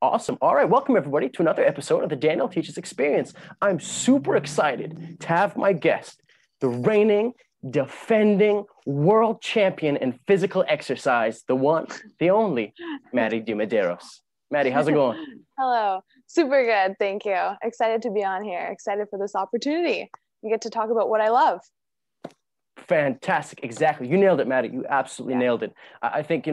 Awesome. All right. Welcome, everybody, to another episode of the Daniel Teaches Experience. I'm super excited to have my guest, the reigning, defending world champion in physical exercise, the one, the only, Maddy De Medeiros. Maddy, how's it going? Hello. Super good. Thank you. Excited to be on here. Excited for this opportunity. You get to talk about what I love. Fantastic. Exactly. You nailed it, Maddy. You absolutely nailed it. I think,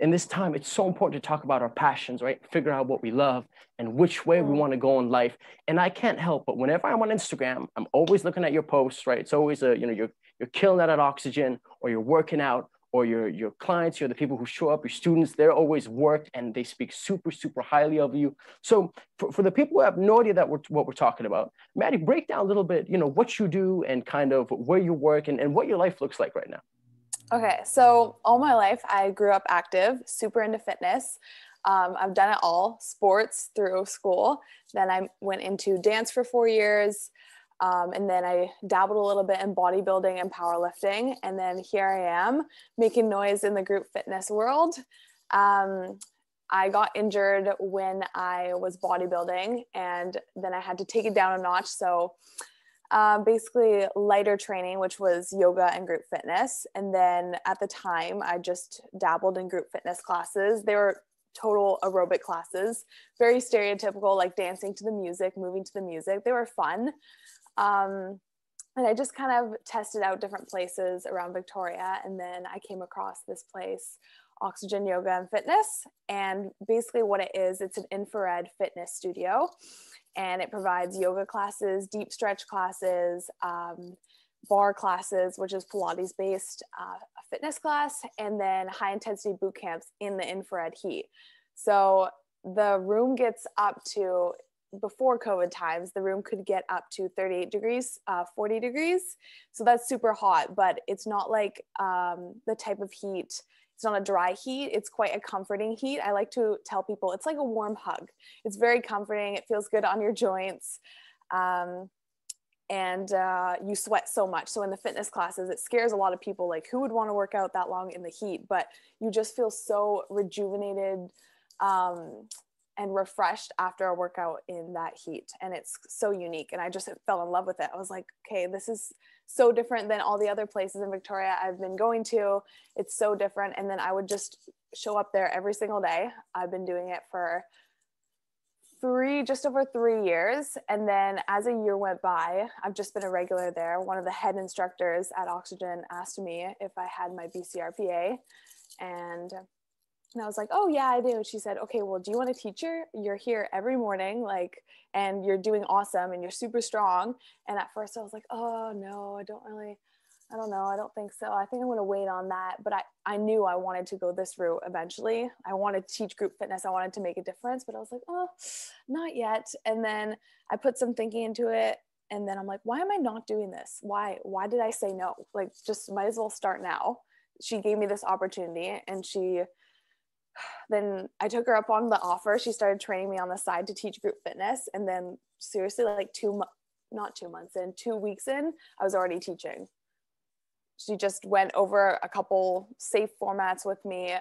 in this time, it's so important to talk about our passions, right? Figure out what we love and which way we want to go in life. And I can't help but whenever I'm on Instagram, I'm always looking at your posts, right? It's always you're killing it at Oxygen, or you're working out, or your clients, you're the people who show up, your students, they're always worked and they speak super, super highly of you. So for the people who have no idea that what we're talking about, Maddy, break down a little bit, what you do and kind of where you work and what your life looks like right now. Okay, so all my life, I grew up active, super into fitness. I've done it all, sports through school. Then I went into dance for 4 years. And then I dabbled a little bit in bodybuilding and powerlifting. And then here I am making noise in the group fitness world. I got injured when I was bodybuilding, and then I had to take it down a notch. So basically lighter training, which was yoga and group fitness. And then at the time, I just dabbled in group fitness classes. They were total aerobic classes, very stereotypical, like dancing to the music, moving to the music. They were fun. And I just kind of tested out different places around Victoria. And then I came across this place, Oxygen Yoga and Fitness. And basically what it is, it's an infrared fitness studio. And it provides yoga classes, deep stretch classes, bar classes, which is Pilates-based fitness class, and then high intensity boot camps in the infrared heat. So the room gets up to, before COVID times, the room could get up to 38 degrees, 40 degrees. So that's super hot, but it's not like the type of heat. It's not a dry heat. It's quite a comforting heat. I like to tell people it's like a warm hug. It's very comforting. It feels good on your joints. And you sweat so much. So in the fitness classes, it scares a lot of people, like who would want to work out that long in the heat, but you just feel so rejuvenated and refreshed after a workout in that heat. And it's so unique. And I just fell in love with it. I was like, okay, this is so different than all the other places in Victoria I've been going to. It's so different. And then I would just show up there every single day. I've been doing it for just over 3 years. And then as a year went by, I've just been a regular there. One of the head instructors at Oxygen asked me if I had my BCRPA, and I was like, oh yeah, I do. She said, okay, well, do you want a teacher? You're here every morning, and you're doing awesome and you're super strong. And at first I was like, oh no, I don't know. I don't think so. I think I'm going to wait on that. But I knew I wanted to go this route eventually. I wanted to teach group fitness. I wanted to make a difference, but I was like, oh, not yet. And then I put some thinking into it. And then I'm like, why am I not doing this? Why did I say no? Like, just might as well start now. She gave me this opportunity, and then I took her up on the offer. She started training me on the side to teach group fitness. And then seriously, like 2 months in, 2 weeks in, I was already teaching. She just went over a couple safe formats with me,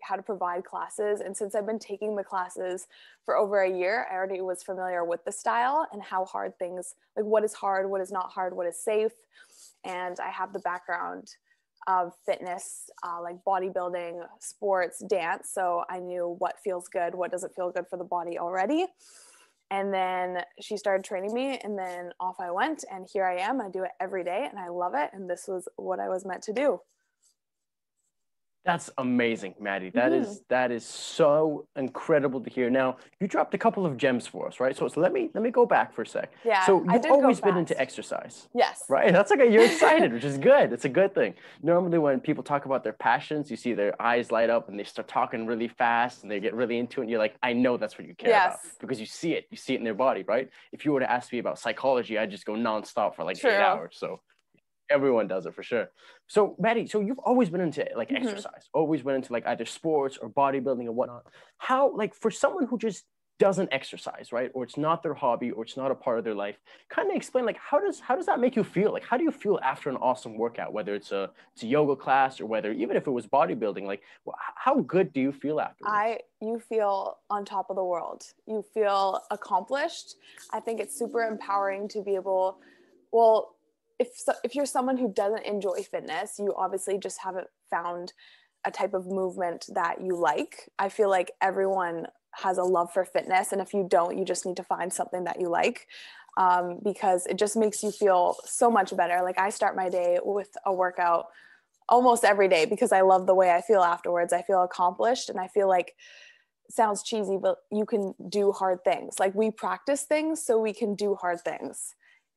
how to provide classes. And since I've been taking the classes for over a year, I already was familiar with the style and how hard things, like what is hard, what is not hard, what is safe. And I have the background of fitness, like bodybuilding, sports, dance. So I knew what feels good, what doesn't feel good for the body already. And then she started training me, and then off I went, and here I am. I do it every day and I love it. And this was what I was meant to do. That's amazing, Maddy. That is so incredible to hear. Now, you dropped a couple of gems for us, right? So let me go back for a sec. Yeah. So you've always been into exercise. Yes. Right? That's like you're excited, which is good. It's a good thing. Normally when people talk about their passions, you see their eyes light up and they start talking really fast and they get really into it, and you're like, I know that's what you care about, because you see it in their body, right? If you were to ask me about psychology, I'd just go nonstop for like 8 hours. So everyone does it for sure. So Maddy, so you've always been into like exercise, always went into like either sports or bodybuilding or whatnot. How, like, for someone who just doesn't exercise, right? Or it's not their hobby, or it's not a part of their life. Kind of explain, like, how does that make you feel? Like, how do you feel after an awesome workout, whether it's a yoga class, or whether even if it was bodybuilding, like how good do you feel afterwards? You feel on top of the world. You feel accomplished. I think it's super empowering to be able, well, if you're someone who doesn't enjoy fitness, you obviously just haven't found a type of movement that you like. I feel like everyone has a love for fitness, and if you don't, you just need to find something that you like, because it just makes you feel so much better. Like I start my day with a workout almost every day because I love the way I feel afterwards. I feel accomplished, and I feel like, sounds cheesy, but you can do hard things. Like we practice things so we can do hard things.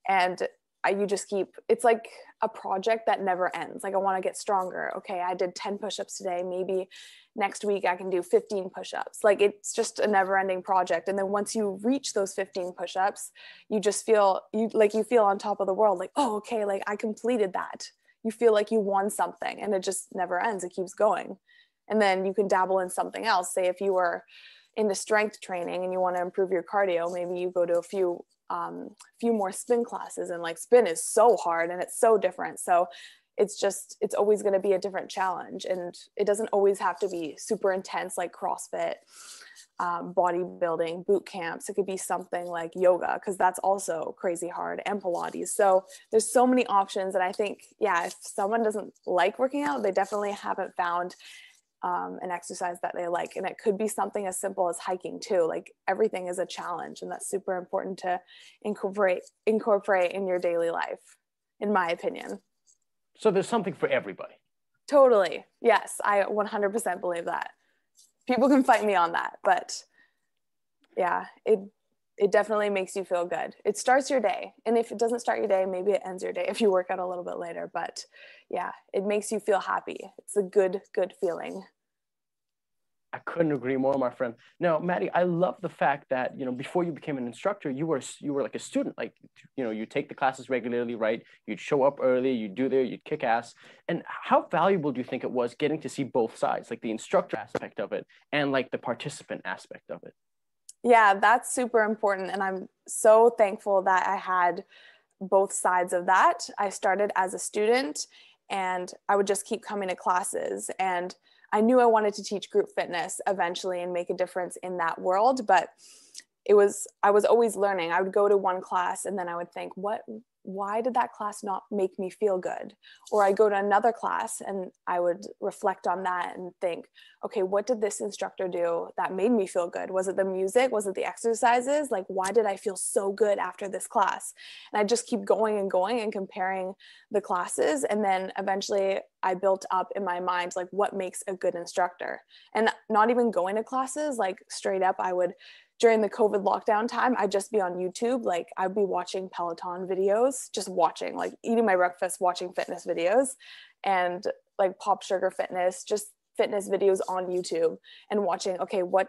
And you just keep, it's like a project that never ends. Like I want to get stronger. Okay, I did 10 push-ups today. Maybe next week I can do 15 push-ups. Like it's just a never-ending project. And then once you reach those 15 push-ups, you just feel you feel on top of the world. Like, oh, okay, like I completed that. You feel like you won something, and it just never ends. It keeps going. And then you can dabble in something else. Say if you were into strength training and you want to improve your cardio, maybe you go to a few more spin classes, and like spin is so hard and it's so different. So it's always going to be a different challenge, and it doesn't always have to be super intense like CrossFit, bodybuilding, boot camps. It could be something like yoga, because that's also crazy hard, and Pilates. So there's so many options. And I think, yeah, if someone doesn't like working out, they definitely haven't found an exercise that they like. And it could be something as simple as hiking too. Like everything is a challenge, and that's super important to incorporate in your daily life, in my opinion. So there's something for everybody. Totally. Yes, I 100% believe that. People can fight me on that, but yeah, it definitely makes you feel good. It starts your day. And if it doesn't start your day, maybe it ends your day if you work out a little bit later. But yeah, it makes you feel happy. It's a good feeling. I couldn't agree more, my friend. Now, Maddy, I love the fact that, before you became an instructor, you were like a student. Like, you take the classes regularly, right? You'd show up early, you'd do there, you'd kick ass. And how valuable do you think it was getting to see both sides, like the instructor aspect of it and like the participant aspect of it? Yeah, that's super important. And I'm so thankful that I had both sides of that. I started as a student, and I would just keep coming to classes. And I knew I wanted to teach group fitness eventually and make a difference in that world. But I was always learning. I would go to one class and then I would think, why did that class not make me feel good? Or I go to another class and I would reflect on that and think, okay, what did this instructor do that made me feel good? Was it the music? Was it the exercises? Like, why did I feel so good after this class? And I just keep going and going and comparing the classes. And then eventually I built up in my mind, like, what makes a good instructor? And not even going to classes, like straight up, during the COVID lockdown time, I'd just be on YouTube. Like I'd be watching Peloton videos, just watching, like eating my breakfast, watching fitness videos, and like Pop Sugar Fitness, just fitness videos on YouTube, and watching, okay, what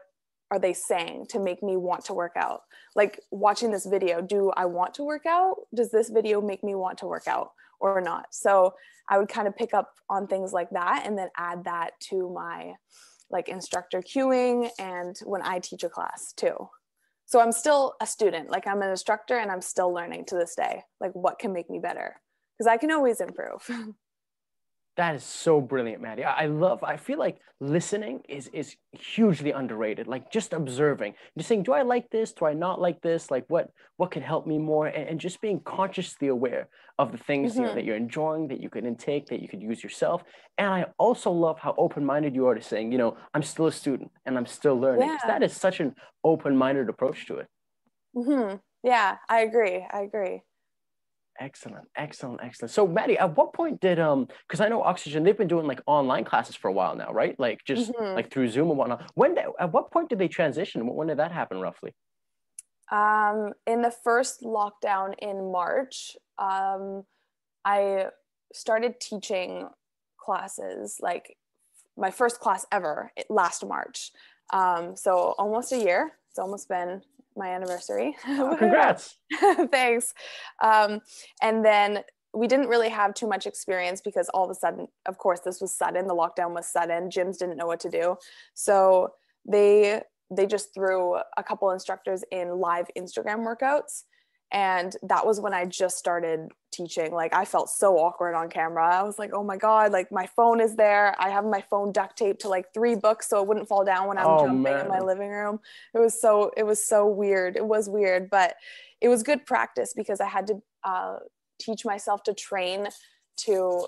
are they saying to make me want to work out? Like watching this video, do I want to work out? Does this video make me want to work out or not? So I would kind of pick up on things like that and then add that to my like instructor cueing and when I teach a class too. So I'm still a student, like I'm an instructor and I'm still learning to this day, like what can make me better? Because I can always improve. That is so brilliant, Maddy. I feel like listening is hugely underrated. Like just observing, just saying, do I like this? Do I not like this? Like what could help me more? And just being consciously aware of the things that you're enjoying, that you could intake, that you could use yourself. And I also love how open-minded you are to saying, I'm still a student and I'm still learning. Yeah. Because that is such an open-minded approach to it. Yeah, I agree. Excellent, excellent, excellent. So, Maddy, at what point did because I know Oxygen, they've been doing like online classes for a while now, right? Like just like through Zoom and whatnot. At what point did they transition? When did that happen roughly? In the first lockdown in March, I started teaching classes, like my first class ever last March. So almost a year. It's almost been my anniversary. Oh, congrats. Thanks. And then we didn't really have too much experience because all of a sudden, of course, this was sudden. The lockdown was sudden. Gyms didn't know what to do. So they they just threw a couple instructors in live Instagram workouts. And that was when I just started teaching. Like, I felt so awkward on camera. I was like, oh my God, like my phone is there. I have my phone duct taped to like 3 books so it wouldn't fall down when I'm jumping in my living room. It was so weird. It was weird, but it was good practice because I had to teach myself to train to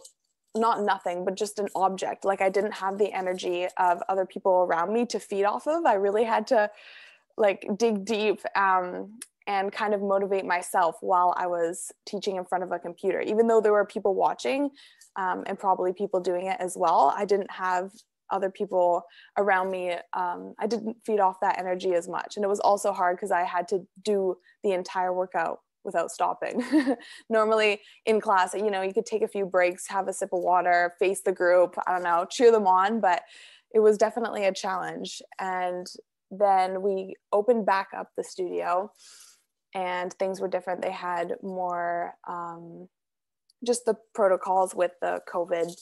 not nothing, but just an object. Like, I didn't have the energy of other people around me to feed off of. I really had to like dig deep, and kind of motivate myself while I was teaching in front of a computer. Even though there were people watching, and probably people doing it as well, I didn't have other people around me. I didn't feed off that energy as much. And it was also hard because I had to do the entire workout without stopping. Normally in class, you know, you could take a few breaks, have a sip of water, face the group, I don't know, cheer them on, but it was definitely a challenge. And then we opened back up the studio and things were different. They had more just the protocols with the COVID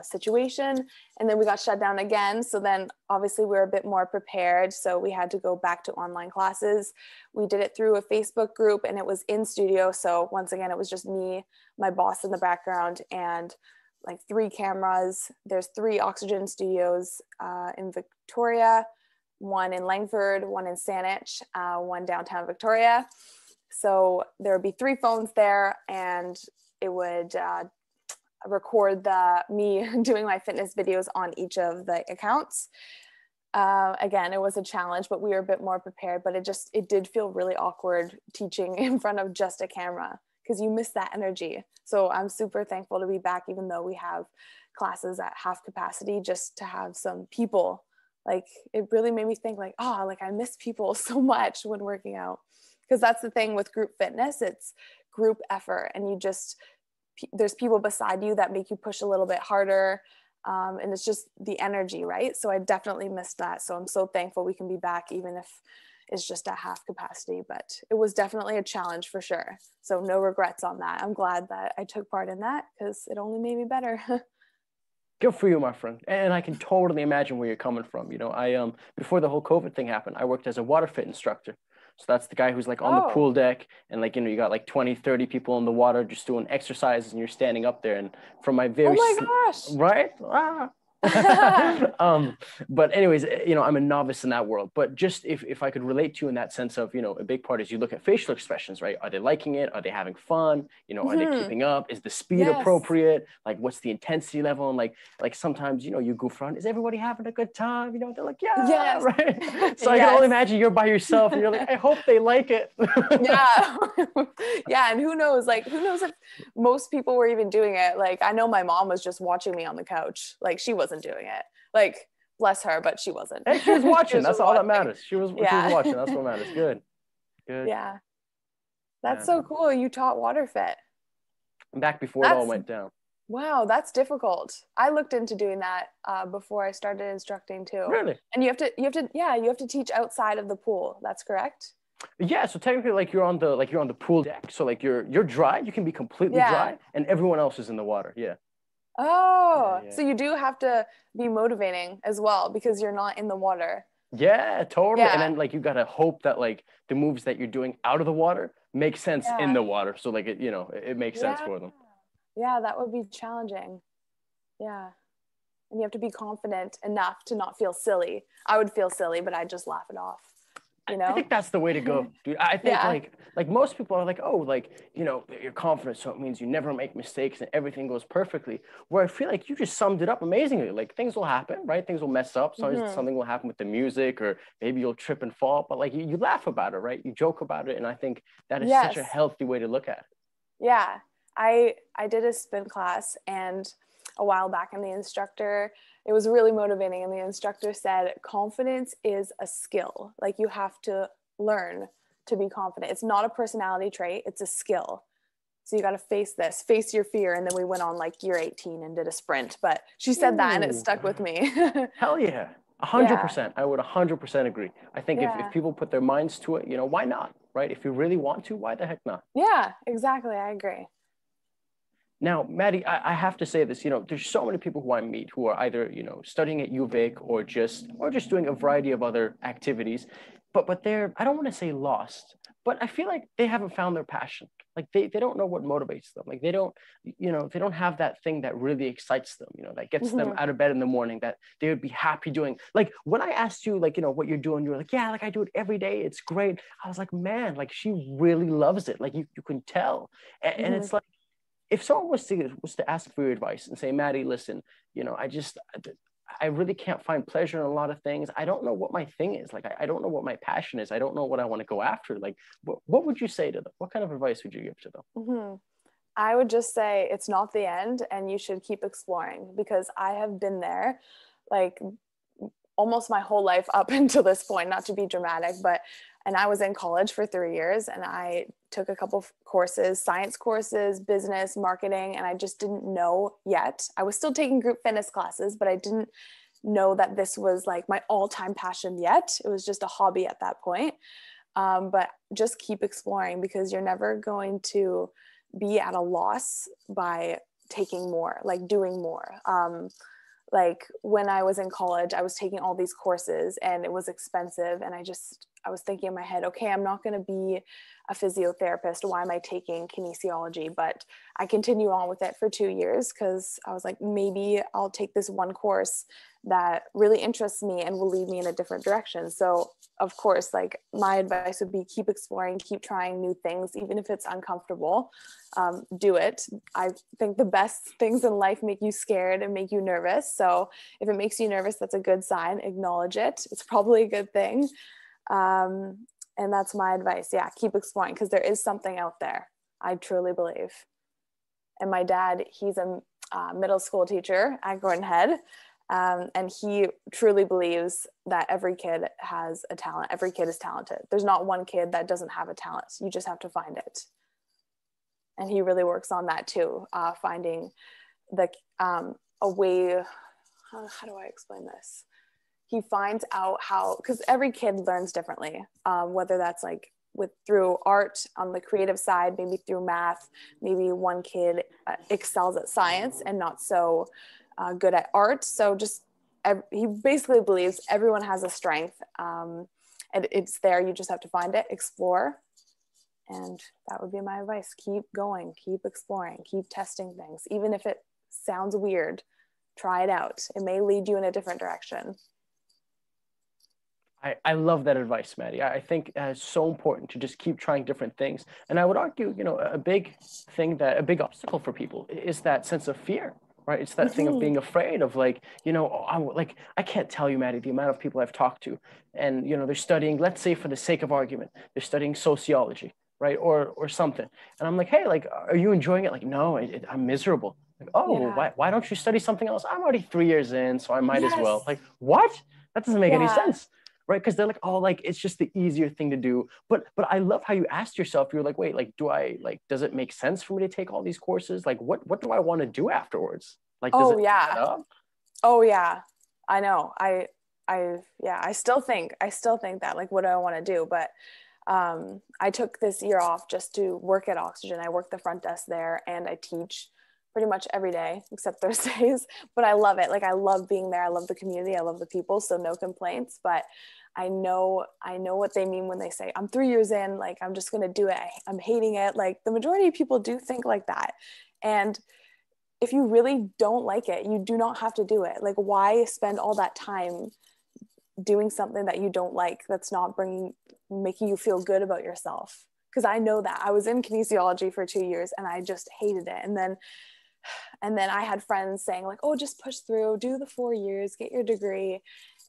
situation. And then we got shut down again. So then obviously we were a bit more prepared. So we had to go back to online classes. We did it through a Facebook group and it was in studio. So once again, it was just me, my boss in the background, and like 3 cameras. There's 3 oxygen studios in Victoria, 1 in Langford, 1 in Saanich, 1 downtown Victoria. So there would be 3 phones there, and it would record me doing my fitness videos on each of the accounts. Again, it was a challenge, but we were a bit more prepared, but it did feel really awkward teaching in front of just a camera because you miss that energy. So I'm super thankful to be back, even though we have classes at half capacity, just to have some people. Like, it really made me think like, oh, like I miss people so much when working out. Because that's the thing with group fitness, it's group effort, and there's people beside you that make you push a little bit harder, and it's just the energy, right? So I definitely missed that. So I'm so thankful we can be back, even if it's just at half capacity, but it was definitely a challenge for sure. So no regrets on that. I'm glad that I took part in that because it only made me better. Good for you, my friend. And I can totally imagine where you're coming from. You know, before the whole COVID thing happened, I worked as a water fit instructor. So that's the guy who's like on the pool deck, and like, you know, you got like 20, 30 people in the water just doing exercises and you're standing up there. And from my very, oh my gosh, right? But anyways, you know, I'm a novice in that world, but just if I could relate to you in that sense of, you know, a big part is you look at facial expressions, right? Are they liking it? Are they having fun? You know, are they keeping up? Is the speed appropriate? Like, what's the intensity level? And like sometimes, you know, you goof around, is everybody having a good time? You know, they're like, yeah, right. So I can only imagine you're by yourself and you're like, I hope they like it. Yeah. And who knows if most people were even doing it. Like, I know my mom was just watching me on the couch. Like, she wasn't doing it. Like, bless her, but she wasn't. And she was watching. That's all that matters. She was watching. That's what matters. Good. Yeah. That's so cool. You taught water fit. Back before it all went down. Wow, that's difficult. I looked into doing that before I started instructing too. Really? And you have to teach outside of the pool. That's correct? Yeah, so technically, like you're on the pool deck. So like you're dry. You can be completely dry, and everyone else is in the water. Yeah. Oh, so you do have to be motivating as well because you're not in the water. Yeah, totally. And then like you gotta hope that like the moves that you're doing out of the water make sense in the water. So like it makes sense for them. Yeah, that would be challenging. Yeah. And you have to be confident enough to not feel silly. I would feel silly, but I'd just laugh it off. You know? I think that's the way to go, dude. I think like most people are like, oh, like, you know, you're confident, so it means you never make mistakes and everything goes perfectly. Where I feel like you just summed it up amazingly. Like, things will happen, right? Things will mess up. Sometimes something will happen with the music, or maybe you'll trip and fall, but like you laugh about it, right? You joke about it. And I think that is such a healthy way to look at it. Yeah. I did a spin class, and a while back, and the instructor, it was really motivating, and the instructor said confidence is a skill. Like, you have to learn to be confident. It's not a personality trait, it's a skill. So you got to face your fear. And then we went on like year 18 and did a sprint, but she said that and it stuck with me. Hell yeah. 100%. I would 100% agree. I think if people put their minds to it, you know, why not? Right? If you really want to, why the heck not? Yeah, exactly. I agree. Now, Maddie, I have to say this, there's so many people who I meet who are either, studying at UVic or just doing a variety of other activities, but they're, I don't want to say lost, but I feel like they haven't found their passion. Like they don't know what motivates them. Like they don't have that thing that really excites them, that gets them Mhm. out of bed in the morning, that they would be happy doing. Like when I asked you, like, what you're doing, you're like, yeah, like I do it every day. It's great. I was like, man, like she really loves it. Like you can tell. And Mhm. it's like, if someone was to ask for your advice and say, Maddie, listen, I really can't find pleasure in a lot of things. I don't know what my thing is. Like I don't know what my passion is. I don't know what I want to go after. Like what would you say to them? What kind of advice would you give to them? Mhm. I would just say it's not the end and you should keep exploring, because I have been there like almost my whole life up until this point, not to be dramatic, but and I was in college for 3 years and I took a couple of courses, science courses, business, marketing, and I just didn't know yet. I was still taking group fitness classes, but I didn't know that this was like my all-time passion yet. It was just a hobby at that point. But just keep exploring, because you're never going to be at a loss by taking more, like doing more. Like when I was in college, I was taking all these courses and it was expensive. And I was thinking in my head, okay, I'm not going to be a physiotherapist. Why am I taking kinesiology? But I continue on with it for 2 years because I was like, maybe I'll take this one course that really interests me and will lead me in a different direction. So of course, like my advice would be keep exploring, keep trying new things, even if it's uncomfortable. Do it. I think the best things in life make you scared and make you nervous. So if it makes you nervous, that's a good sign. Acknowledge it. It's probably a good thing. And that's my advice. Yeah, keep exploring, because there is something out there. I truly believe. And my dad, he's a middle school teacher at Gordon Head. And he truly believes that every kid has a talent. Every kid is talented. There's not one kid that doesn't have a talent. You just have to find it. And he really works on that too, finding the a way. How do I explain this? He finds out how, because every kid learns differently, whether that's like through art on the creative side, maybe through math, maybe one kid excels at science and not so good at art. So just he basically believes everyone has a strength, and it's there. You just have to find it, explore, and that would be my advice. Keep going, keep exploring, keep testing things, even if it sounds weird. Try it out. It may lead you in a different direction. I love that advice, Maddie. I think it's so important to just keep trying different things. And I would argue, a big a big obstacle for people is that sense of fear, right? It's that thing of being afraid of like, I can't tell you, Maddie, the amount of people I've talked to and, they're studying, let's say for the sake of argument, they're studying sociology, right? Or something. And I'm like, hey, like, are you enjoying it? Like, no, I'm miserable. Like, oh, well, Yeah. why don't you study something else? I'm already 3 years in, so I might as well. Yes. Like, what? That doesn't make any Yeah. sense. Right, because they're like, oh, like it's just the easier thing to do. But I love how you asked yourself. You're like, wait, like, does it make sense for me to take all these courses? Like, what do I want to do afterwards? Like, does Oh it add yeah. up? Oh yeah. I know. Yeah, I still think that, like, what do I want to do? But I took this year off just to work at Oxygen. I work the front desk there and I teach pretty much every day except Thursdays, but I love it. Like, I love being there. I love the community. I love the people. So no complaints, but I know what they mean when they say I'm 3 years in, like, I'm just going to do it. I'm hating it. Like, the majority of people do think like that. And if you really don't like it, you do not have to do it. Like, why spend all that time doing something that you don't like, that's not making you feel good about yourself? Because I know that I was in kinesiology for 2 years and I just hated it. And then I had friends saying like, oh, just push through, do the 4 years, get your degree.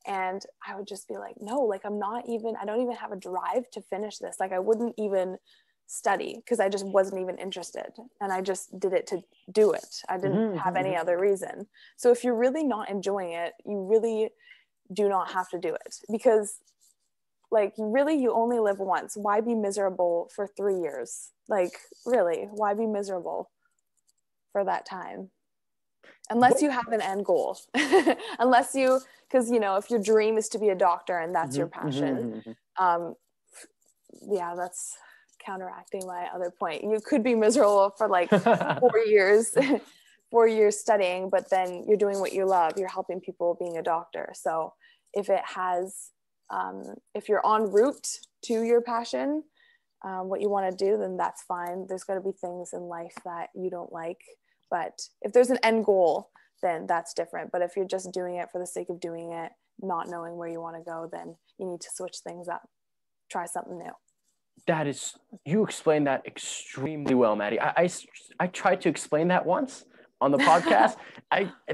And I would just be like, no, like, I don't even have a drive to finish this. Like, I wouldn't even study because I just wasn't even interested. And I just did it to do it. I didn't have any other reason. So if you're really not enjoying it, you really do not have to do it, because like, really, you only live once. Why be miserable for 3 years? Like, really, why be miserable for that time? Unless What? you have an end goal. Unless you, because, if your dream is to be a doctor and that's your passion, yeah, that's counteracting my other point. You could be miserable for like 4 years, 4 years studying, but then you're doing what you love. You're helping people, being a doctor. So if it has, if you're en route to your passion, what you want to do, then that's fine. There's going to be things in life that you don't like, but if there's an end goal, then that's different. But if you're just doing it for the sake of doing it, not knowing where you want to go, then you need to switch things up, try something new. That is, you explained that extremely well, Maddy. I tried to explain that once on the podcast.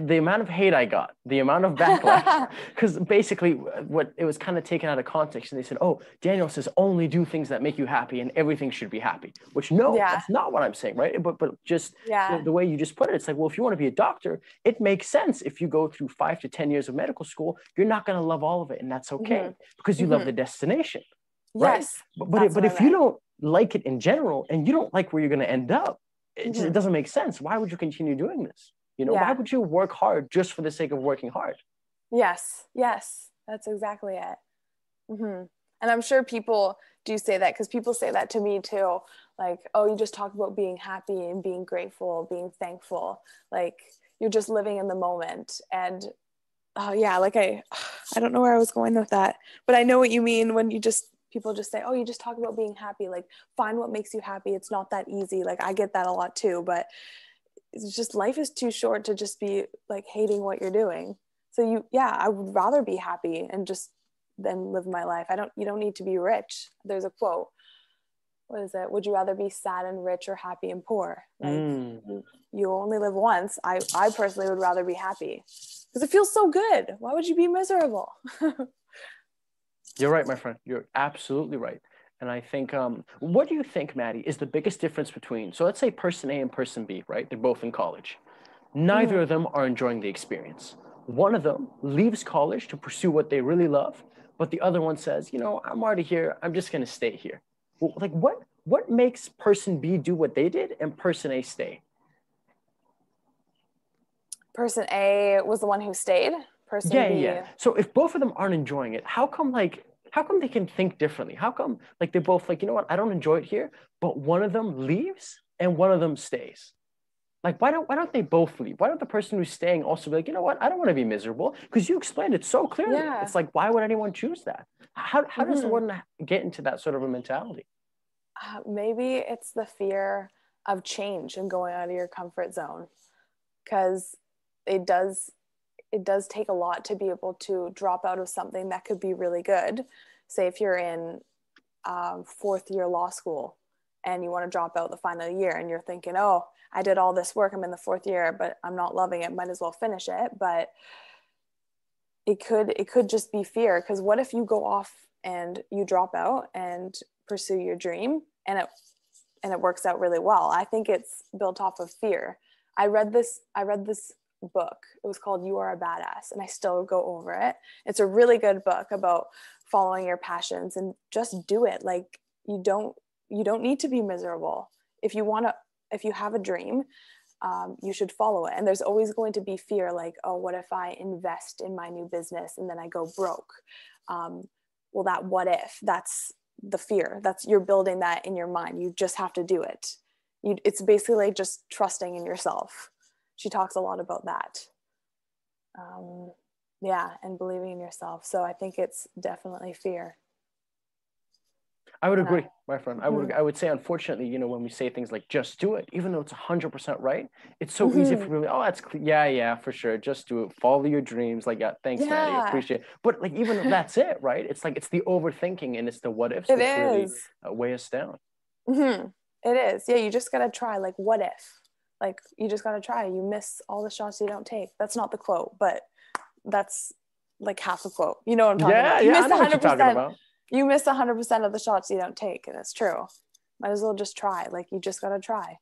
The amount of hate I got, the amount of backlash, because basically what it was kind of taken out of context, and they said, oh, Daniel says only do things that make you happy and everything should be happy, which that's not what I'm saying, right? But just the way you just put it, it's like, well, if you want to be a doctor, it makes sense. If you go through 5 to 10 years of medical school, you're not going to love all of it, and that's okay, because you love the destination. Right. Yes. But if you don't like it in general and you don't like where you're going to end up, it doesn't make sense. Why would you continue doing this? Why would you work hard just for the sake of working hard? Yes. That's exactly it. And I'm sure people do say that, because people say that to me too. Like, oh, you just talk about being happy and being grateful, being thankful. Like, you're just living in the moment. And like I don't know where I was going with that, but I know what you mean when people just say, oh, you just talk about being happy. Like, find what makes you happy. It's not that easy. Like, I get that a lot too, but it's just, life is too short to just be like hating what you're doing. So I would rather be happy and just then live my life. You don't need to be rich. There's a quote. What is it? Would you rather be sad and rich or happy and poor? Like, you only live once. I personally would rather be happy, because it feels so good. Why would you be miserable? You're right, my friend. You're absolutely right. And I think, what do you think, Maddy, is the biggest difference between, so let's say person A and person B, right? They're both in college. Neither of them are enjoying the experience. One of them leaves college to pursue what they really love, but the other one says, I'm already here. I'm just going to stay here. Well, like, what makes person B do what they did and person A stay? Person A was the one who stayed. Person B. Yeah. So if both of them aren't enjoying it, how come they can think differently? How come like they're both like, you know what, I don't enjoy it here, but one of them leaves and one of them stays? Like, why don't they both leave? Why don't the person who's staying also be like, you know what, I don't want to be miserable? Because you explained it so clearly. Yeah. It's like, why would anyone choose that? How does one get into that sort of a mentality? Maybe it's the fear of change and going out of your comfort zone, because it does take a lot to be able to drop out of something that could be really good. Say if you're in 4th year law school and you want to drop out the final year and you're thinking, oh, I did all this work, I'm in the 4th year, but I'm not loving it, might as well finish it. But it could just be fear, because what if you go off and you drop out and pursue your dream and it works out really well? I think it's built off of fear. I read this book. It was called You Are a Badass, and I still go over it. It's a really good book about following your passions and just do it. Like, you don't need to be miserable. If you have a dream, you should follow it. And there's always going to be fear, like, oh, what if I invest in my new business and then I go broke? Well, that what if, that's the fear. You're building that in your mind. You just have to do it. It's basically like just trusting in yourself. She talks a lot about that. And believing in yourself. So I think it's definitely fear. I would agree, my friend. I would say, unfortunately, when we say things like just do it, even though it's 100% right, it's so easy for me. Oh, that's yeah, for sure. Just do it. Follow your dreams. Like, yeah, thanks, Maddy. I appreciate it. But like, even if that's it, right? It's like, it's the overthinking and it's the what ifs that really weigh us down. It is. Yeah, you just got to try. Like, what if? Like, you just got to try. You miss all the shots you don't take. That's not the quote, but that's like half a quote. You know what I'm talking about? Yeah, I know what you're talking about. You miss 100% of the shots you don't take, and it's true. Might as well just try. Like, you just got to try.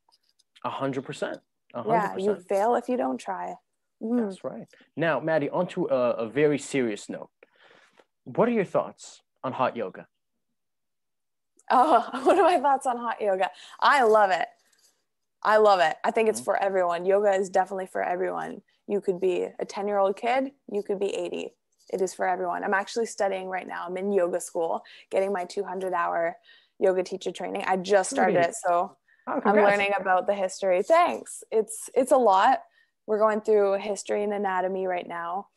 100%. Yeah, you fail if you don't try. That's right. Now, Maddy, onto a very serious note. What are your thoughts on hot yoga? Oh, what are my thoughts on hot yoga? I love it. I think it's for everyone. Yoga is definitely for everyone. You could be a 10-year-old kid. You could be 80. It is for everyone. I'm actually studying right now. I'm in yoga school, getting my 200-hour yoga teacher training. I just started it, so I'm congrats. learning about the history. Thanks. It's a lot. We're going through history and anatomy right now,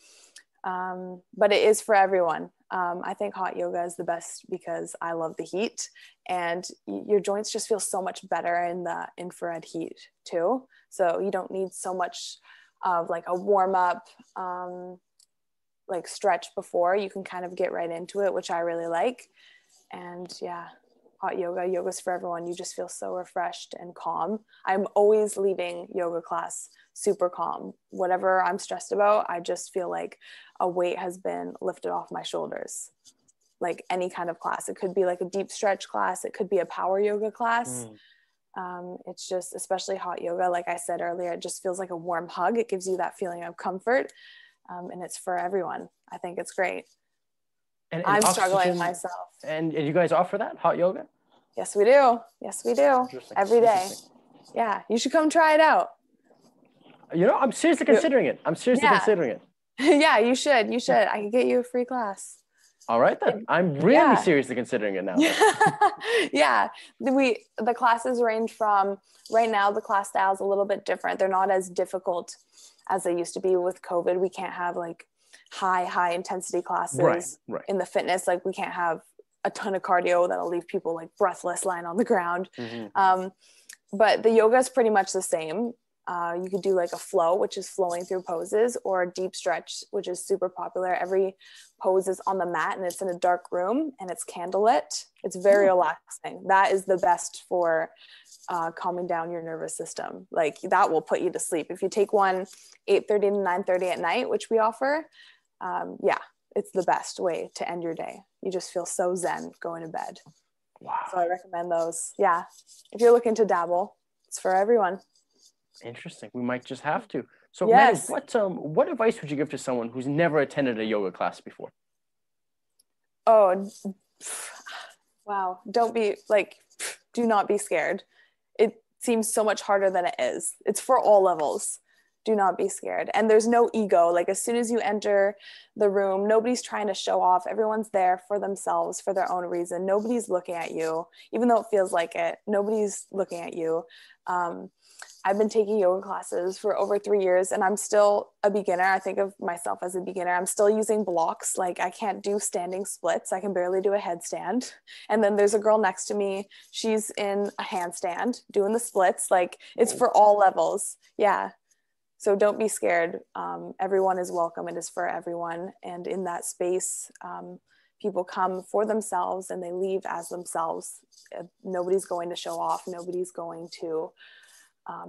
but it is for everyone. I think hot yoga is the best because I love the heat, and your joints just feel so much better in the infrared heat too. So you don't need so much of like a warm up, like stretch before. You can kind of get right into it, which I really like. And yeah, hot yoga's for everyone. You just feel so refreshed and calm. I'm always leaving yoga class super calm. Whatever I'm stressed about, I just feel like a weight has been lifted off my shoulders. Like any kind of class. It could be like a deep stretch class. It could be a power yoga class. It's just, especially hot yoga, like I said earlier, it just feels like a warm hug. It gives you that feeling of comfort. And it's for everyone. I think it's great. And I'm struggling myself. And you guys offer that, hot yoga? Yes, we do. Yes, we do. Every day. Yeah, you should come try it out. You know, I'm seriously considering it. Considering it. Yeah, you should. You should. I can get you a free class. All right, then. I'm really seriously considering it now. Yeah. The classes range from, right now, the class style is a little bit different. They're not as difficult as they used to be with COVID. We can't have like high intensity classes in the fitness. Like we can't have a ton of cardio that'll leave people like breathless lying on the ground. But the yoga is pretty much the same. You could do like a flow, which is flowing through poses, or a deep stretch, which is super popular. Every pose is on the mat and it's in a dark room and it's candlelit. It's very relaxing. That is the best for calming down your nervous system. Like that will put you to sleep. If you take one 8:30 to 9:30 at night, which we offer, it's the best way to end your day. You just feel so zen going to bed. Wow. So I recommend those. Yeah. If you're looking to dabble, it's for everyone. Interesting. We might just have to. So, Maddy, what advice would you give to someone who's never attended a yoga class before? Oh, wow. Do not be scared. It seems so much harder than it is. It's for all levels. Do not be scared. And there's no ego. Like as soon as you enter the room, nobody's trying to show off. Everyone's there for themselves, for their own reason. Nobody's looking at you, even though it feels like it. Nobody's looking at you. I've been taking yoga classes for over 3 years and I'm still a beginner. I think of myself as a beginner. I'm still using blocks. Like I can't do standing splits. I can barely do a headstand. And then there's a girl next to me. She's in a handstand doing the splits. Like it's for all levels. Yeah. So don't be scared. Everyone is welcome. It is for everyone. And in that space, people come for themselves and they leave as themselves. Nobody's going to show off. Nobody's going to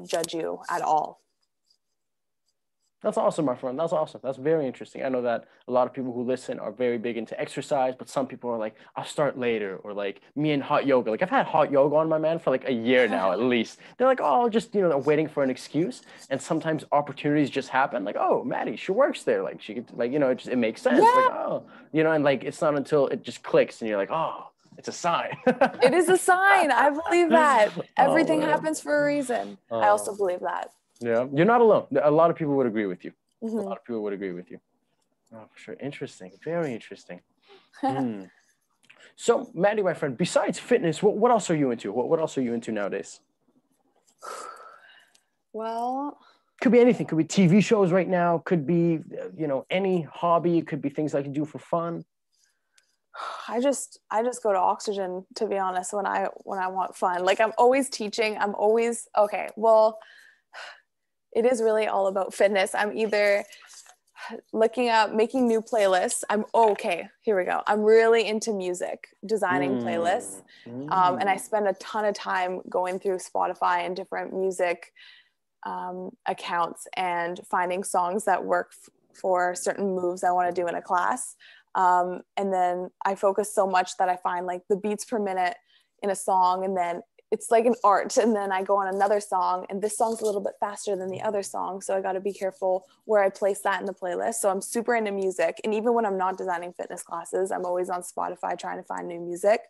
judge you at all. That's awesome, my friend. That's awesome. That's very interesting. I know that a lot of people who listen are very big into exercise, but some people are like, I'll start later, or like me and hot yoga. Like I've had hot yoga on my man for like a year now, at least. They're like, oh, just, they're waiting for an excuse. And sometimes opportunities just happen. Like, oh, Maddy, she works there. Like she could, like, it makes sense. Yeah. Like, oh, and like, it's not until it just clicks and you're like, oh, it's a sign. It is a sign. I believe that. Everything happens for a reason. I also believe that. Yeah, you're not alone. A lot of people would agree with you. A lot of people would agree with you. Oh, for sure. Interesting. Very interesting. So, Maddy, my friend, besides fitness, what else are you into? What else are you into nowadays? Well, could be anything. Could be TV shows right now. Could be, any hobby. It could be things I can do for fun. I just go to Oxygen, to be honest, when I want fun. Like I'm always teaching. I'm always okay. Well, it is really all about fitness. I'm either looking up, making new playlists. Here we go. I'm really into music, designing playlists. And I spend a ton of time going through Spotify and different music accounts and finding songs that work for certain moves I want to do in a class. And then I focus so much that I find like the beats per minute in a song, and then it's like an art. And then I go on another song and this song's a little bit faster than the other song. So I got to be careful where I place that in the playlist. So I'm super into music. And even when I'm not designing fitness classes, I'm always on Spotify trying to find new music,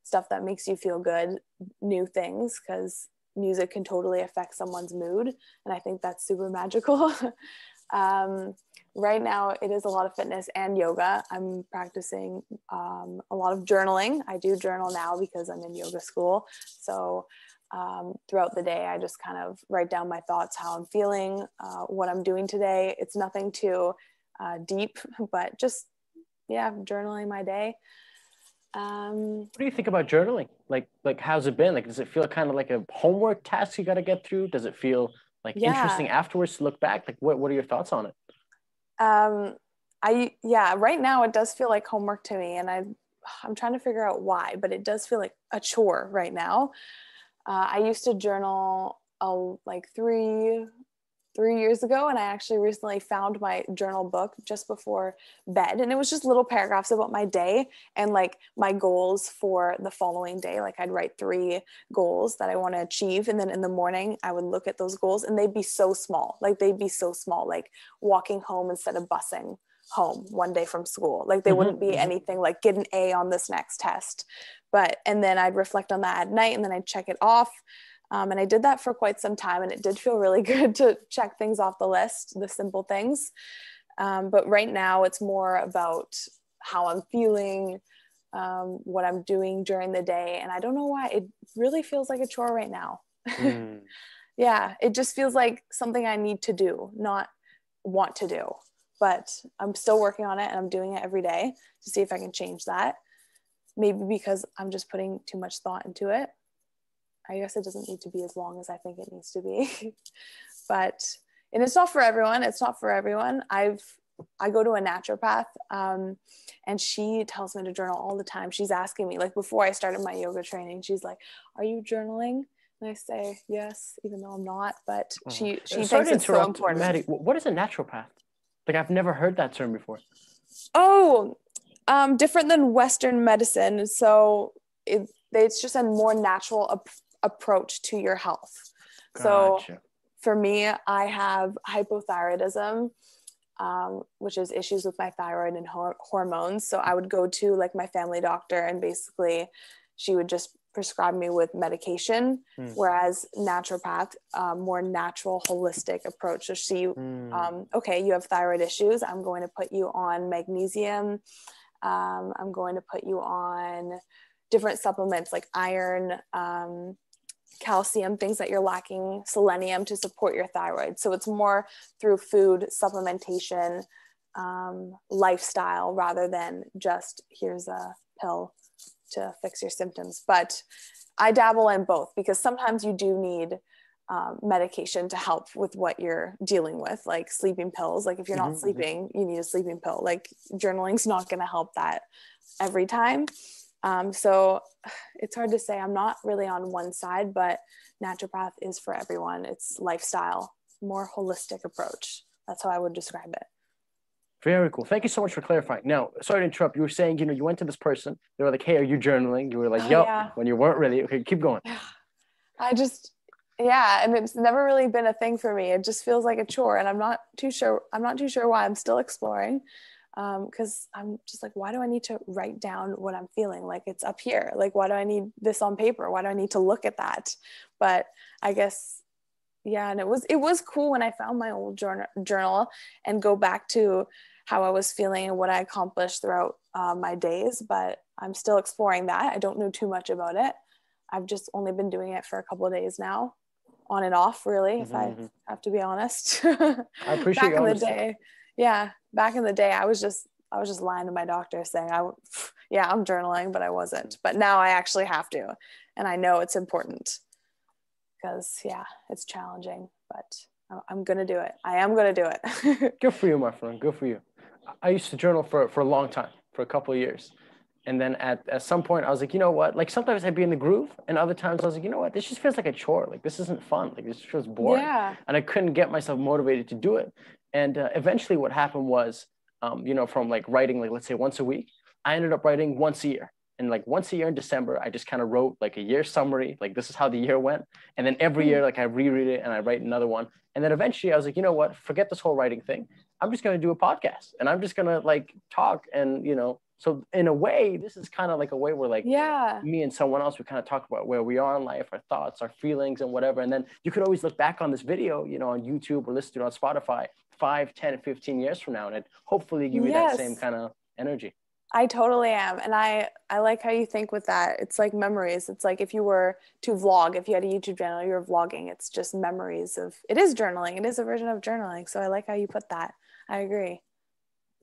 stuff that makes you feel good, new things, because music can totally affect someone's mood. And I think that's super magical. right now it is a lot of fitness and yoga. I'm practicing a lot of journaling. I do journal now because I'm in yoga school. So throughout the day, I just kind of write down my thoughts, how I'm feeling, what I'm doing today. It's nothing too deep, but just, yeah, journaling my day. What do you think about journaling? Like how's it been? Like, does it feel kind of like a homework task you got to get through? Does it feel like interesting afterwards to look back? Like, what are your thoughts on it? Right now it does feel like homework to me, and I'm trying to figure out why, but it does feel like a chore right now. I used to journal like three years ago, and I actually recently found my journal book just before bed, and it was just little paragraphs about my day and like my goals for the following day. Like I'd write 3 goals that I want to achieve, and then in the morning I would look at those goals, and they'd be so small, like walking home instead of busing home one day from school. Like they wouldn't be anything like get an A on this next test, and then I'd reflect on that at night, and then I'd check it off. And I did that for quite some time, and it did feel really good to check things off the list, the simple things. But right now it's more about how I'm feeling, what I'm doing during the day. And I don't know why it really feels like a chore right now. Yeah, it just feels like something I need to do, not want to do. But I'm still working on it, and I'm doing it every day to see if I can change that. Maybe because I'm just putting too much thought into it. I guess it doesn't need to be as long as I think it needs to be. And it's not for everyone. It's not for everyone. I go to a naturopath, and she tells me to journal all the time. She's asking me, like before I started my yoga training, she's like, "Are you journaling?" And I say, yes, even though I'm not, but she thinks it's so important. Maddy, what is a naturopath? Like I've never heard that term before. Oh, different than Western medicine. So it's just a more natural approach to your health. Gotcha. So for me, I have hypothyroidism, which is issues with my thyroid and hormones. So I would go to like my family doctor, and basically she would just prescribe me with medication, whereas naturopath, more natural, holistic approach. So she, okay, you have thyroid issues. I'm going to put you on magnesium. I'm going to put you on different supplements like iron, calcium, things that you're lacking, selenium to support your thyroid. So it's more through food, supplementation, lifestyle, rather than just here's a pill to fix your symptoms. But I dabble in both, because sometimes you do need medication to help with what you're dealing with, like sleeping pills. Like if you're not sleeping, you need a sleeping pill. Like journaling's not going to help that every time. So it's hard to say. I'm not really on one side, but naturopath is for everyone. It's lifestyle, more holistic approach. That's how I would describe it. Very cool. Thank you so much for clarifying. Now, sorry to interrupt. You were saying, you went to this person. They were like, "Hey, are you journaling?" You were like, "Yup," yeah. When you weren't really. Okay, keep going. And it's never really been a thing for me. It just feels like a chore, and I'm not too sure why. I'm still exploring, because I'm just like, why do I need to write down what I'm feeling? Like it's up here. Like, why do I need this on paper? Why do I need to look at that? But I guess, yeah. And it was cool when I found my old journal and go back to how I was feeling and what I accomplished throughout my days. But I'm still exploring that. I don't know too much about it. I've just only been doing it for a couple of days now, on and off, really, if I have to be honest. I appreciate your honesty. Back in the day, I was just lying to my doctor saying, I'm journaling, but I wasn't. But now I actually have to, and I know it's important, because it's challenging, but I'm gonna do it. I am gonna do it. Good for you, my friend. Good for you. I used to journal for a long time, for a couple of years. And then at some point I was like, you know what? Like sometimes I'd be in the groove, and other times I was like, you know what? This just feels like a chore. Like this isn't fun. Like this feels boring. Yeah. And I couldn't get myself motivated to do it. And eventually what happened was, from like writing, like let's say once a week, I ended up writing once a year. And like once a year in December, I just kind of wrote like a year summary. Like this is how the year went. And then every year, like I reread it and I write another one. And then eventually I was like, you know what? Forget this whole writing thing. I'm just going to do a podcast, and I'm just going to like talk. And, so in a way, this is kind of like a way where like me and someone else, we kind of talk about where we are in life, our thoughts, our feelings and whatever. And then you could always look back on this video, on YouTube, or listen to it on Spotify 5, 10, 15 years from now, and it hopefully give you that same Yes, kind of energy. I totally am. And I like how you think with that. It's like memories. It's like if you were to vlog, if you had a YouTube channel, you're vlogging, it's just memories of, it is journaling. It is a version of journaling. So I like how you put that. I agree.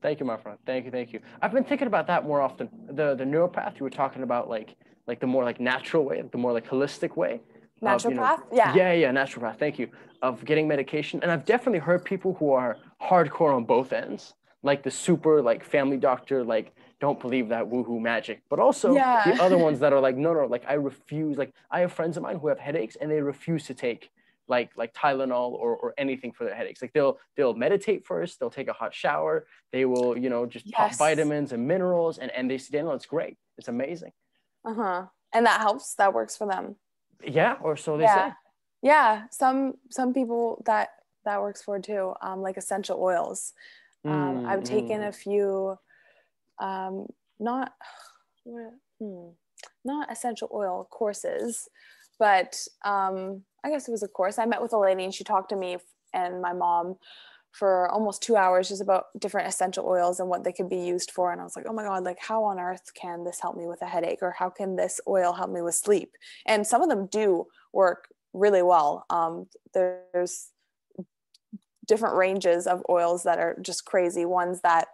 Thank you, my friend. Thank you, thank you. I've been thinking about that more often. The neuropath you were talking about, like the more like natural way, the more like holistic way of, you know, Naturopath? Yeah. yeah, naturopath. Thank you. Of getting medication, and I've definitely heard people who are hardcore on both ends, like the super like family doctor, like don't believe that woohoo magic, but also the Yeah. other ones that are like no, like I refuse. Like I have friends of mine who have headaches and they refuse to take like Tylenol or anything for their headaches. Like they'll meditate first, they'll take a hot shower, they will, you know, just pop Yes. vitamins and minerals, and they say, no, it's great. It's amazing. Uh-huh. And that helps. That works for them. Yeah, or so they Yeah. say. Yeah. Some people that works for too. Like essential oils. I've taken Mm-hmm. a few um not hmm, not essential oil courses, but I guess it was a course. I met with a lady and she talked to me and my mom for almost 2 hours just about different essential oils and what they could be used for. And I was like, oh my God, like how on earth can this help me with a headache? Or how can this oil help me with sleep? And some of them do work really well. There's different ranges of oils that are just crazy, ones that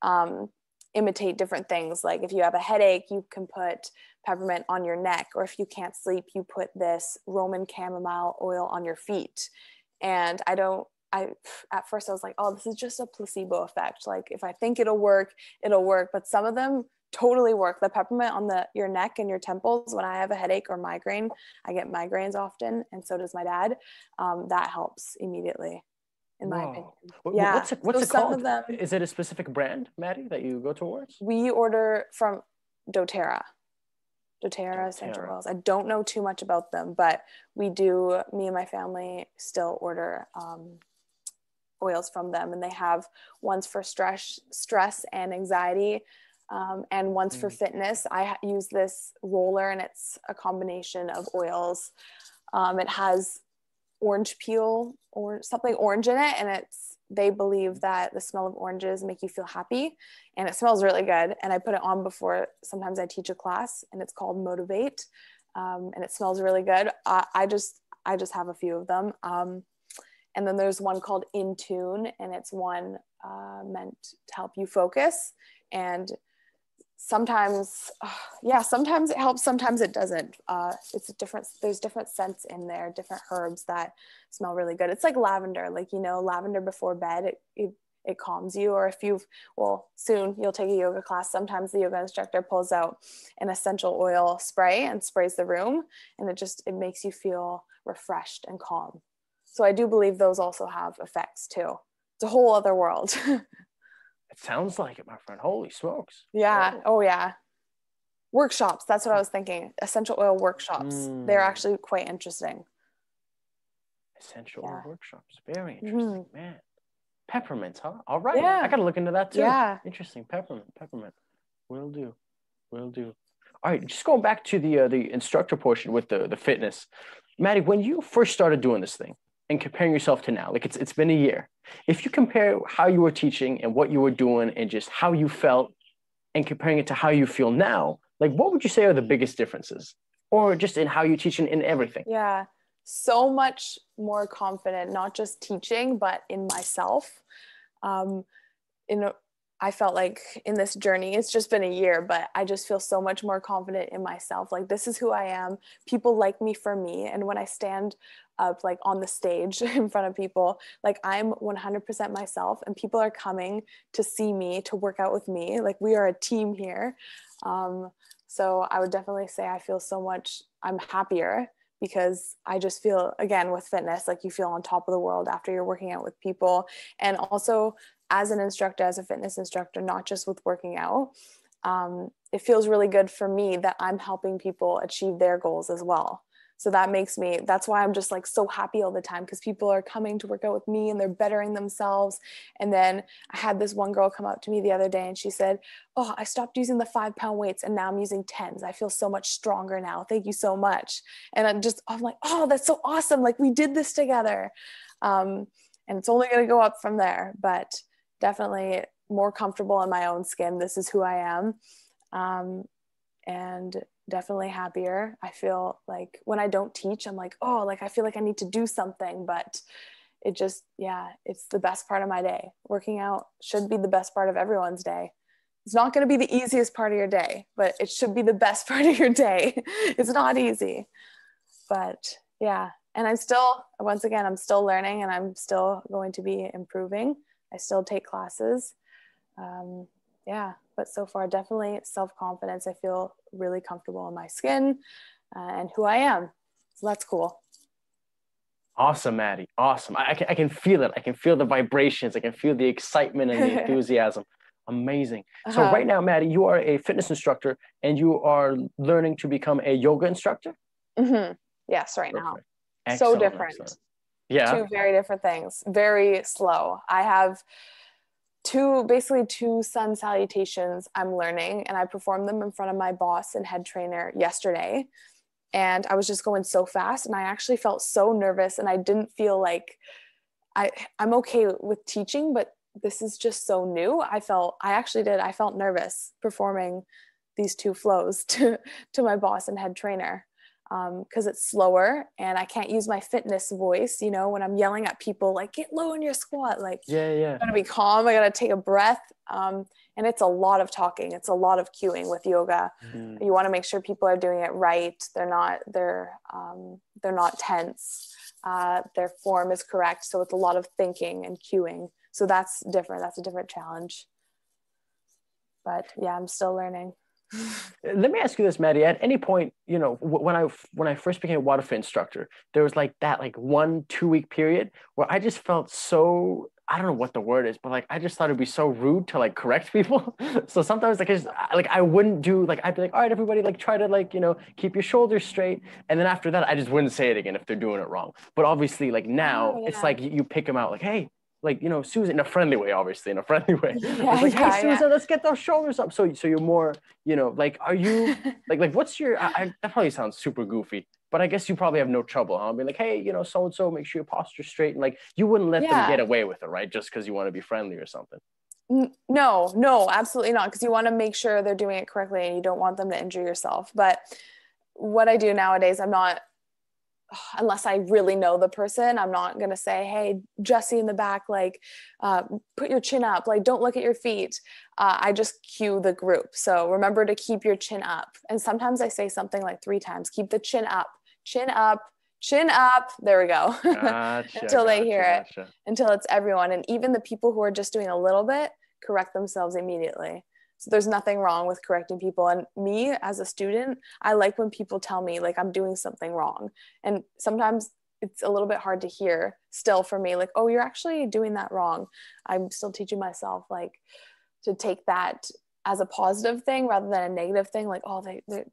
um, imitate different things. Like if you have a headache, you can put peppermint on your neck, or if you can't sleep, you put this Roman chamomile oil on your feet. And I at first I was like, oh, this is just a placebo effect. Like if I think it'll work, it'll work. But some of them totally work. The peppermint on your neck and your temples, when I have a headache or migraine, I get migraines often, and so does my dad. That helps immediately, in my opinion. Whoa. Yeah. What's So it some of called? them Is it a specific brand, Maddie, that you go towards? we order from doTERRA. doTERRA essential doTERRA. oils. I don't know too much about them, but we do, me and my family still order oils from them, and they have ones for stress and anxiety, and ones for fitness. I use this roller, and it's a combination of oils. It has orange peel or something orange in it, and they believe that the smell of oranges make you feel happy, and it smells really good. And I put it on before sometimes I teach a class, and it's called Motivate, and it smells really good. I just have a few of them. And then there's one called In Tune, and it's one meant to help you focus. And sometimes, sometimes it helps, sometimes it doesn't. There's different scents in there, different herbs that smell really good. It's like lavender, like, you know, lavender before bed, it calms you. Or soon you'll take a yoga class. Sometimes the yoga instructor pulls out an essential oil spray and sprays the room, and it makes you feel refreshed and calm. So I do believe those also have effects too. It's a whole other world. It sounds like it, my friend. Holy smokes. Yeah. Whoa. Oh yeah. Workshops. That's what I was thinking. Essential oil workshops. They're actually quite interesting. Essential oil Yeah. workshops. Very interesting, man. Peppermint, huh? All right. Yeah. I got to look into that too. Yeah. Interesting. Peppermint. Will do. All right. Just going back to the instructor portion with the fitness. Maddie, when you first started doing this thing and comparing yourself to now, like it's been a year. If you compare how you were teaching and what you were doing and just how you felt and comparing it to how you feel now, like what would you say are the biggest differences? Or just in how you teach in everything? Yeah. So much more confident, not just teaching, but in myself. Um, I felt like in this journey, it's just been a year, but I just feel so much more confident in myself. Like, this is who I am. People like me for me. And when I stand up, like on the stage in front of people, like I'm 100% myself, and people are coming to see me, to work out with me. Like, we are a team here. So I would definitely say I'm happier, because I just feel, again, with fitness, like you feel on top of the world after you're working out with people. And also as an instructor, as a fitness instructor, not just with working out, it feels really good for me that I'm helping people achieve their goals as well. So that's why I'm just like so happy all the time, because people are coming to work out with me and they're bettering themselves. And then I had this one girl come up to me the other day and she said, oh, I stopped using the 5-pound weights and now I'm using 10s. I feel so much stronger now. Thank you so much. And I'm like, oh, that's so awesome. Like, we did this together. and it's only going to go up from there, but definitely more comfortable in my own skin. This is who I am. And definitely happier. I feel like when I don't teach, I'm like, oh, like I feel like I need to do something, but it just, yeah, it's the best part of my day. Working out should be the best part of everyone's day. It's not going to be the easiest part of your day, but it should be the best part of your day. It's not easy, but yeah. And I'm still, once again, I'm still learning, and I'm still going to be improving. I still take classes. Yeah, but so far, definitely self-confidence. I feel really comfortable in my skin and who I am. So that's cool. Awesome, Maddy. Awesome. I can feel it. I can feel the vibrations. I can feel the excitement and the enthusiasm. Amazing. So right now, Maddy, you are a fitness instructor and you are learning to become a yoga instructor? Yes, right now. Excellent, so different. Excellent. Yeah. Two very different things. Very slow. I have basically two sun salutations I'm learning, and I performed them in front of my boss and head trainer yesterday. And I was just going so fast, and I actually felt so nervous, and I didn't feel like I'm okay with teaching, but this is just so new. I felt nervous performing these two flows to my boss and head trainer, because it's slower and I can't use my fitness voice, when I'm yelling at people, like, get low in your squat, like, yeah. I gotta be calm. I gotta take a breath. And it's a lot of talking. It's a lot of cueing with yoga. You want to make sure people are doing it right. They're not tense. Their form is correct. So it's a lot of thinking and cueing. So that's different. That's a different challenge. But yeah, I'm still learning. Let me ask you this, Maddy. At any point, when I first became a water fit instructor, there was like that 1-2 week period where I just felt so, I don't know what the word is, but like I just thought it'd be so rude to like correct people. So sometimes I wouldn't do, like I'd be like, all right, everybody, like try to keep your shoulders straight, and then after that I just wouldn't say it again if they're doing it wrong. But obviously like now it's like you pick them out, like, hey, like, Susan, in a friendly way, obviously, in a friendly way. It's like, hey, Susan, let's get those shoulders up. So you're more, like, are you, like, what's your, that probably sounds super goofy, but I guess you probably have no trouble, huh? Being like, hey, so-and-so, make sure your posture's straight. And like, you wouldn't let them get away with it, right? Just because you want to be friendly or something. No, absolutely not. Because you want to make sure they're doing it correctly and you don't want them to injure yourself. But what I do nowadays, unless I really know the person, I'm not going to say, hey, Jesse in the back, like, put your chin up, like, don't look at your feet. I just cue the group. So remember to keep your chin up. And sometimes I say something like 3 times, keep the chin up, chin up, chin up. There we go. Until they hear it, until it's everyone. And even the people who are just doing a little bit correct themselves immediately. So there's nothing wrong with correcting people. And me as a student, I like when people tell me like I'm doing something wrong. And sometimes it's a little bit hard to hear still for me, like, oh, you're actually doing that wrong. I'm still teaching myself like to take that as a positive thing rather than a negative thing. Like, oh,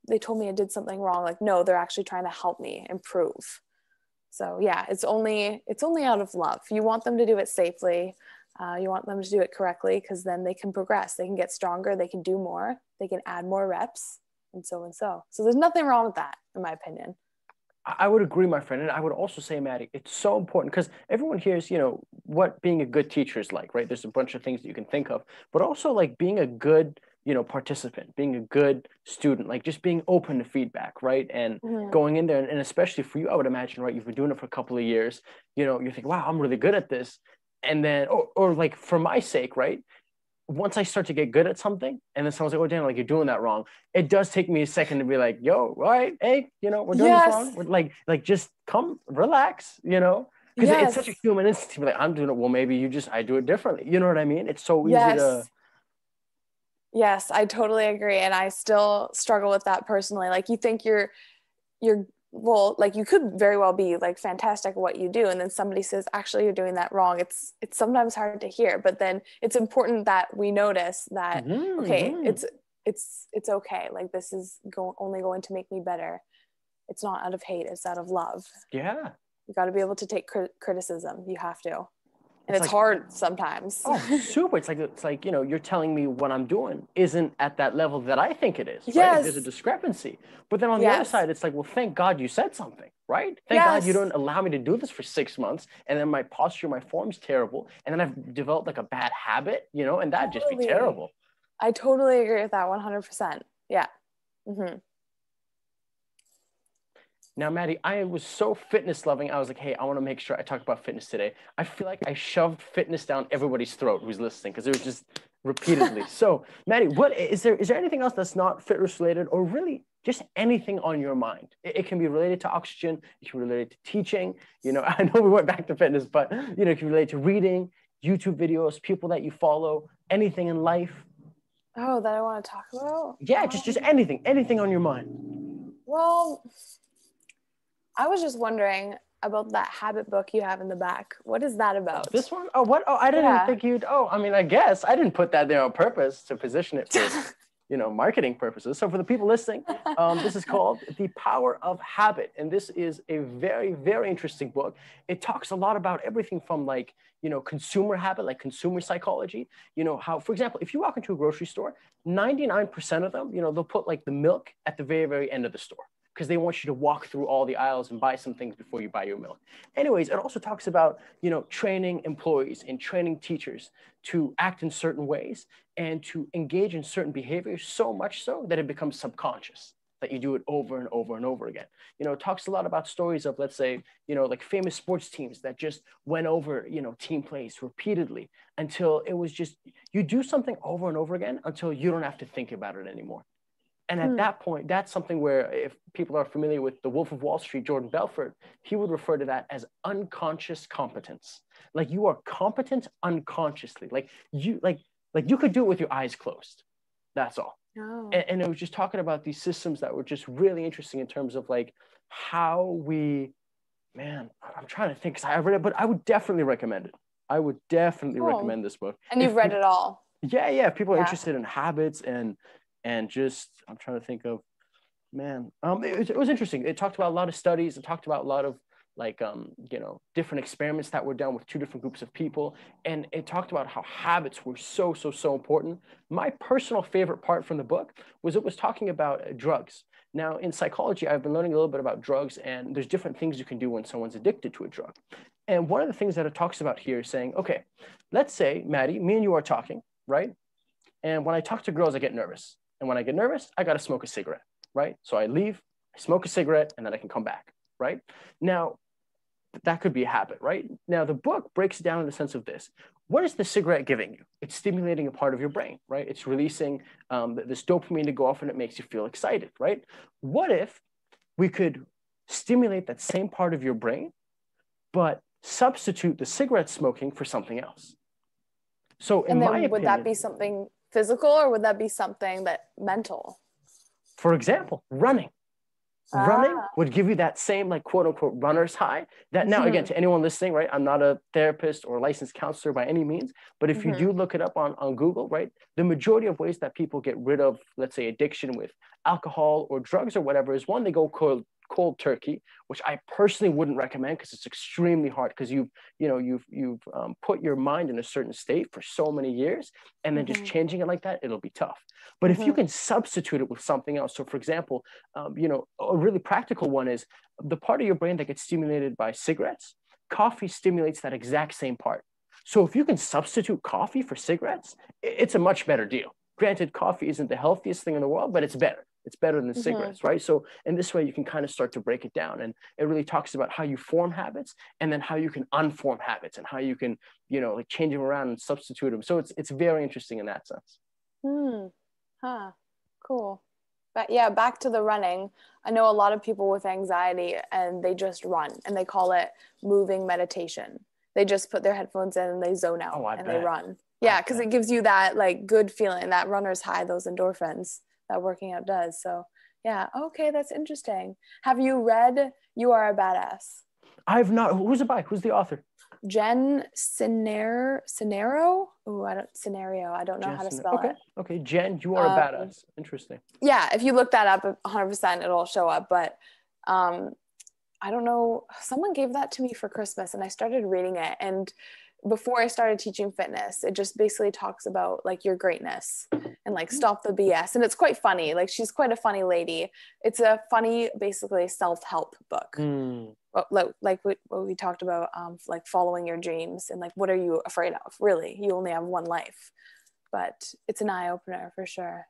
they told me I did something wrong. Like, no, they're actually trying to help me improve. So yeah, it's only out of love. You want them to do it safely. You want them to do it correctly, because then they can progress. They can get stronger. They can do more. They can add more reps, and so and so. So there's nothing wrong with that, in my opinion. I would agree, my friend. And I would also say, Maddy, it's so important because everyone hears, what being a good teacher is like, right? There's a bunch of things that you can think of, but also like being a good, participant, being a good student, like just being open to feedback, right? And going in there, and especially for you, I would imagine, right? You've been doing it for a couple of years, you think, wow, I'm really good at this. And then, or like for my sake, right? Once I start to get good at something, and then someone's like, oh, Daniel, like you're doing that wrong. It does take me a second to be like, yo, all right, hey, we're doing this wrong. We're like, just come, relax, because it's such a human instinct to be like, I'm doing it. Well, maybe I do it differently. You know what I mean? It's so easy to. Yes, I totally agree. And I still struggle with that personally. Like you think you're well, like you could very well be like fantastic at what you do, and then somebody says, actually, you're doing that wrong. It's sometimes hard to hear, but then it's important that we notice that, okay, it's okay. Like this is only going to make me better. It's not out of hate, it's out of love. Yeah. You got to be able to take criticism. You have to. And it's hard sometimes. Oh, super. It's like, you know, you're telling me what I'm doing isn't at that level that I think it is, right? Yes. Like, there's a discrepancy. But then on the other side, it's like, well, thank God you said something, right? Thank God you don't allow me to do this for 6 months, and then my posture, my form's terrible, and then I've developed like a bad habit, you know, and that'd just be terrible. I totally agree with that 100%. Yeah. Mm-hmm. Now, Maddy, I was so fitness loving. I was like, hey, I want to make sure I talk about fitness today. I feel like I shoved fitness down everybody's throat who's listening because it was just repeatedly. So, Maddy, what is there anything else that's not fitness related, or really just anything on your mind? It can be related to oxygen. It can be related to teaching. You know, I know we went back to fitness, but, you know, it can be related to reading, YouTube videos, people that you follow, anything in life. Oh, that I want to talk about? Yeah, just anything on your mind. Well, I was just wondering about that habit book you have in the back. What is that about? This one? Oh, what? Oh, I didn't think you'd. Oh, I mean, I guess I didn't put that there on purpose to position it for, you know, marketing purposes. So for the people listening, this is called The Power of Habit. And this is a very, very interesting book. It talks a lot about everything from, like, you know, consumer habit, like consumer psychology, you know, how, for example, if you walk into a grocery store, 99% of them, you know, they'll put like the milk at the very, very end of the store, because they want you to walk through all the aisles and buy some things before you buy your milk. Anyways, it also talks about, you know, training employees and training teachers to act in certain ways and to engage in certain behaviors, so much so that it becomes subconscious, that you do it over and over and over again. You know, it talks a lot about stories of, let's say, you know, like famous sports teams that just went over, you know, team plays repeatedly until it was just, you do something over and over again until you don't have to think about it anymore. And at that point, that's something where, if people are familiar with The Wolf of Wall Street, Jordan Belfort, he would refer to that as unconscious competence. Like, you are competent unconsciously. Like you could do it with your eyes closed. That's all. Oh. And it was just talking about these systems that were just really interesting in terms of like how we, man, I'm trying to think, because I read it, but I would definitely recommend it. I would definitely recommend this book. And you've read it all? Yeah. If people are interested in habits and just, I'm trying to think of, man, it was interesting. It talked about a lot of studies. It talked about a lot of, like, you know, different experiments that were done with 2 different groups of people. And it talked about how habits were so important. My personal favorite part from the book was it was talking about drugs. Now, in psychology, I've been learning a little bit about drugs, and there's different things you can do when someone's addicted to a drug. And one of the things that it talks about here is saying, okay, let's say, Maddy, me and you are talking, right? And when I talk to girls, I get nervous. And when I get nervous, I got to smoke a cigarette, right? So I leave, I smoke a cigarette, and then I can come back, right? Now, that could be a habit, right? Now, the book breaks it down in the sense of this. What is the cigarette giving you? It's stimulating a part of your brain, right? It's releasing this dopamine to go off, and it makes you feel excited, right? What if we could stimulate that same part of your brain, but substitute the cigarette smoking for something else? So in my opinion, would that be something physical, or would that be something that mental? For example, running. Running would give you that same, like, quote unquote runner's high. That now, again, to anyone listening, right, I'm not a therapist or licensed counselor by any means, but if you do look it up on Google, right, the majority of ways that people get rid of, let's say, addiction with alcohol or drugs or whatever is, one, they go cold turkey, which I personally wouldn't recommend, because it's extremely hard, because you've put your mind in a certain state for so many years, and then just changing it like that, it'll be tough. But if you can substitute it with something else, so for example, you know, a really practical one is the part of your brain that gets stimulated by cigarettes. Coffee stimulates that exact same part. So if you can substitute coffee for cigarettes, it's a much better deal. Granted, coffee isn't the healthiest thing in the world, but it's better. It's better than cigarettes, right? So in this way, you can kind of start to break it down. And it really talks about how you form habits, and then how you can unform habits, and how you can, you know, like, change them around and substitute them. So it's very interesting in that sense. Cool. But yeah, back to the running. I know a lot of people with anxiety, and they just run, and they call it moving meditation. They just put their headphones in and they zone out they run. Yeah, because it gives you that, like, good feeling, that runner's high, those endorphins that working out does. So yeah, okay, that's interesting. Have you read You Are a Badass? I've not. Who's it by? Who's the author? Jen Sincero. Oh, I don't know how to spell it. Okay, Jen, You Are a Badass. Interesting. Yeah, if you look that up, 100% it'll show up. But I don't know. Someone gave that to me for Christmas, and I started reading it, and before I started teaching fitness, it just basically talks about like your greatness and like stop the BS. And it's quite funny. Like she's quite a funny lady. It's a funny, basically self-help book. Like what we talked about, like following your dreams and like, what are you afraid of? Really, you only have one life, but it's an eye opener for sure.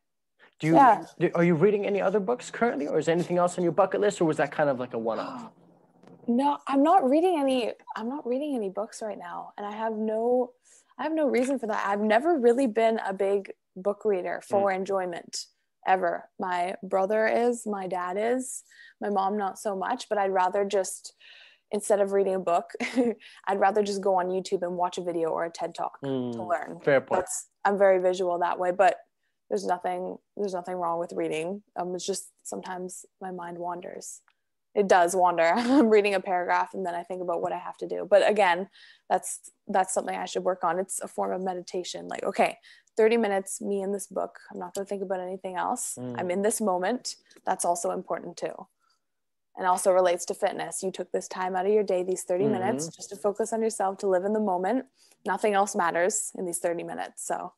Are you reading any other books currently, or is there anything else on your bucket list, or was that kind of like a one-off? No, I'm not reading any books right now. And I have no reason for that. I've never really been a big book reader for enjoyment ever. My brother is, my dad is, my mom not so much, but I'd rather just, instead of reading a book, I'd rather just go on YouTube and watch a video or a TED Talk to learn. Fair point. I'm very visual that way, but there's nothing wrong with reading. It's just sometimes my mind wanders. It does wander. I'm reading a paragraph and then I think about what I have to do. But again, that's something I should work on. It's a form of meditation. Like, okay, 30 minutes, me in this book. I'm not going to think about anything else. I'm in this moment. That's also important too. And also relates to fitness. You took this time out of your day, these 30 minutes, just to focus on yourself, to live in the moment. Nothing else matters in these 30 minutes. So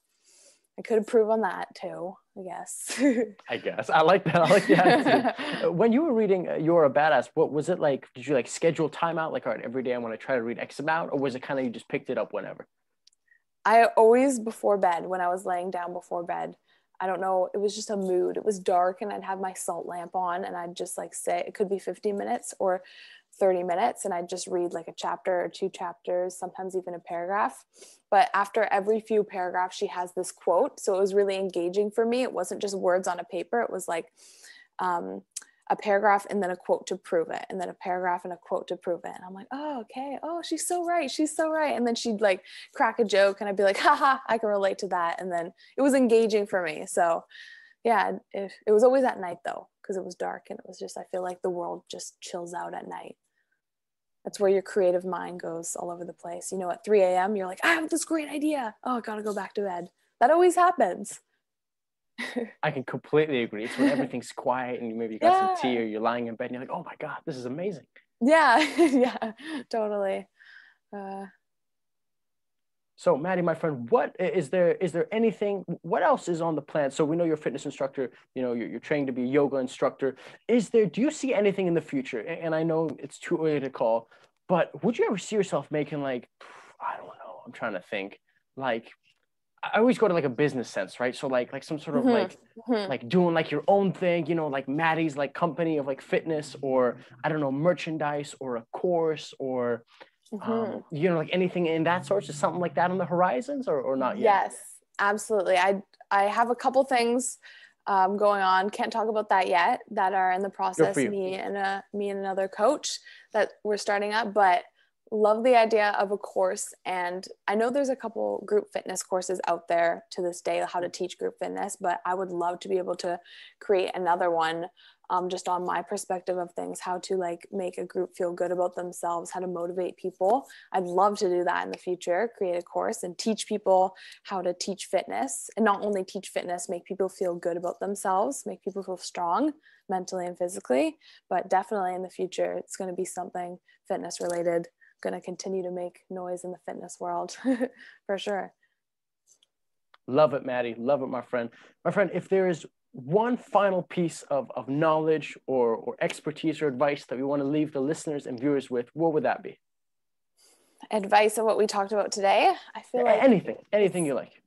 I could improve on that too, I guess. I like that. I like the attitude. When you were reading You're a Badass, what was it like? Did you like schedule time out? Like, all right, every day I want to try to read X amount, or was it kind of you just picked it up whenever? I always, before bed, when I was laying down before bed, I don't know, it was just a mood. It was dark and I'd have my salt lamp on and I'd just like say, it could be 15 minutes or 30 minutes. And I'd just read like a chapter or 2 chapters, sometimes even a paragraph. But after every few paragraphs, she has this quote. So it was really engaging for me. It wasn't just words on a paper. It was like a paragraph and then a quote to prove it. And then a paragraph and a quote to prove it. And I'm like, oh, okay. Oh, she's so right. She's so right. And then she'd like crack a joke and I'd be like, haha, I can relate to that. And then it was engaging for me. So yeah, it was always at night though, because it was dark and it was just, I feel like the world just chills out at night. That's where your creative mind goes all over the place. You know, at 3 a.m., you're like, I have this great idea. Oh, I got to go back to bed. That always happens. I can completely agree. It's when everything's quiet and maybe you got some tea or you're lying in bed and you're like, oh my God, this is amazing. Yeah, yeah, totally. So Maddy, my friend, what is there anything, what else is on the plan? So we know you're a fitness instructor, you know, you're trained to be a yoga instructor. Do you see anything in the future? And I know it's too early to call, but would you ever see yourself making like, I don't know, I'm trying to think, like, I always go to like a business sense, right? So like some sort of like doing like your own thing, you know, like Maddy's like company of like fitness, or I don't know, merchandise or a course, or you know, like anything in that sort. Is something like that on the horizons, or not yet? Yes, absolutely. I have a couple things going on. Can't talk about that yet. That are in the process. Me and another coach that we're starting up, but love the idea of a course. And I know there's a couple group fitness courses out there to this day, how to teach group fitness, but I would love to be able to create another one, just on my perspective of things, how to like make a group feel good about themselves, how to motivate people. I'd love to do that in the future, create a course and teach people how to teach fitness, and not only teach fitness, make people feel good about themselves, make people feel strong mentally and physically. But definitely in the future, it's going to be something fitness related, going to continue to make noise in the fitness world for sure. Love it, Maddy. Love it, my friend. My friend, if there is one final piece of knowledge or expertise or advice that we want to leave the listeners and viewers with, what would that be? Advice of what we talked about today? I feel like anything you like.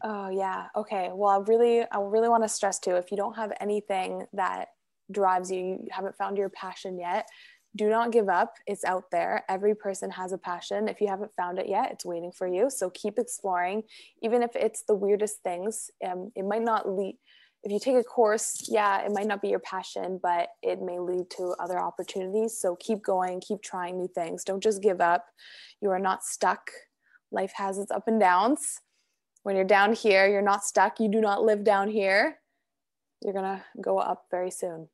Oh yeah. Okay. Well, I really want to stress too, if you don't have anything that drives you, you haven't found your passion yet, do not give up. It's out there. Every person has a passion. If you haven't found it yet, it's waiting for you. So keep exploring, even if it's the weirdest things. It might not lead, if you take a course, yeah, it might not be your passion, but it may lead to other opportunities. So keep going, keep trying new things. Don't just give up. You are not stuck. Life has its up and downs. When you're down here, you're not stuck. You do not live down here. You're going to go up very soon.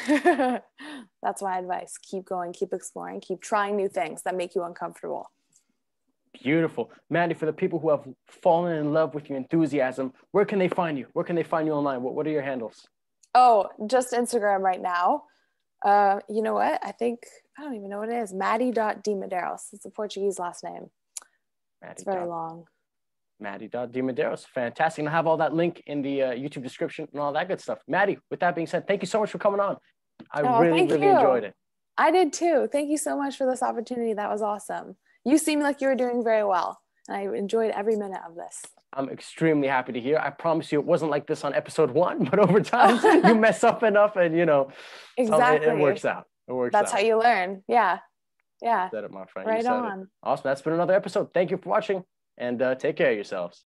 That's my advice. Keep going, keep exploring, keep trying new things that make you uncomfortable. Beautiful. Maddy, for the people who have fallen in love with your enthusiasm, where can they find you? Where can they find you online? What are your handles? Oh, just Instagram right now. You know what? I don't even know what it is. Maddy.De Medeiros. It's a Portuguese last name. It's very long. Maddy De Medeiros. Fantastic. And I have all that link in the YouTube description and all that good stuff. Maddy, with that being said, thank you so much for coming on. I really enjoyed it. I did too. Thank you so much for this opportunity. That was awesome. You seem like you were doing very well, and I enjoyed every minute of this. I'm extremely happy to hear. I promise you it wasn't like this on episode 1, but over time you mess up enough and, you know, exactly. It works out. It works That's out. how you learn. Yeah. Yeah. You said it, my friend. Right on. Awesome. That's been another episode. Thank you for watching, and take care of yourselves.